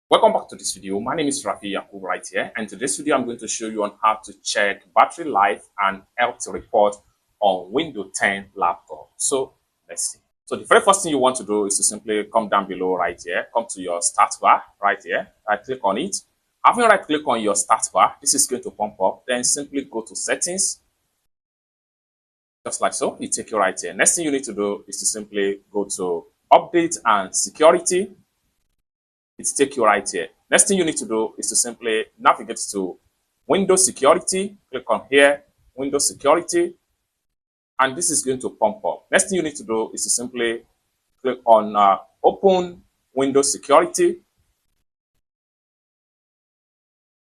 Welcome back to this video. My name is Rafi Yakub right here, and today's video I'm going to show you on how to check battery life and health report on Windows 10 laptop. So let's see. So the very first thing you want to do is to simply come down below right here, come to your start bar right here, right click on it. Having right click on your start bar, this is going to pump up. Then simply go to settings, just like so. You take you right here. Next thing you need to do is to simply go to update and security. It's take you right here. Next thing you need to do is to simply navigate to Windows Security. Click on here, Windows Security, and this is going to pump up. Next thing you need to do is to simply click on Open Windows Security.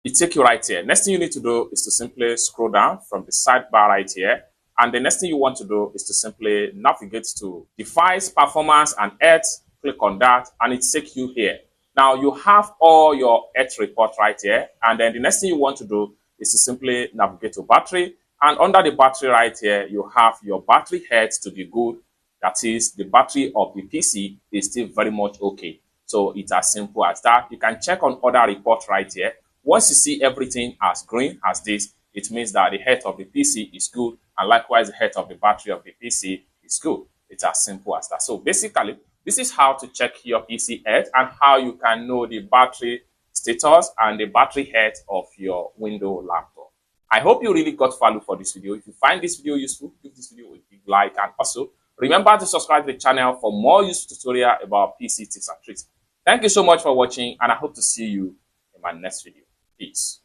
It take you right here. Next thing you need to do is to simply scroll down from the sidebar right here. And the next thing you want to do is to simply navigate to Device Performance and Health. Click on that, and it takes you here. Now you have all your health report right here, and then the next thing you want to do is to simply navigate to battery, and under the battery right here, you have your battery health to be good. That is, the battery of the PC is still very much okay. So it's as simple as that. You can check on other reports right here. Once you see everything as green as this, it means that the health of the PC is good, and likewise the health of the battery of the PC is good. It's as simple as that. So basically, this is how to check your PC health and how you can know the battery status and the battery health of your Windows laptop. I hope you really got value for this video. If you find this video useful, give this video a big like, and also remember to subscribe to the channel for more useful tutorial about PC tips and tricks. Thank you so much for watching, and I hope to see you in my next video. Peace.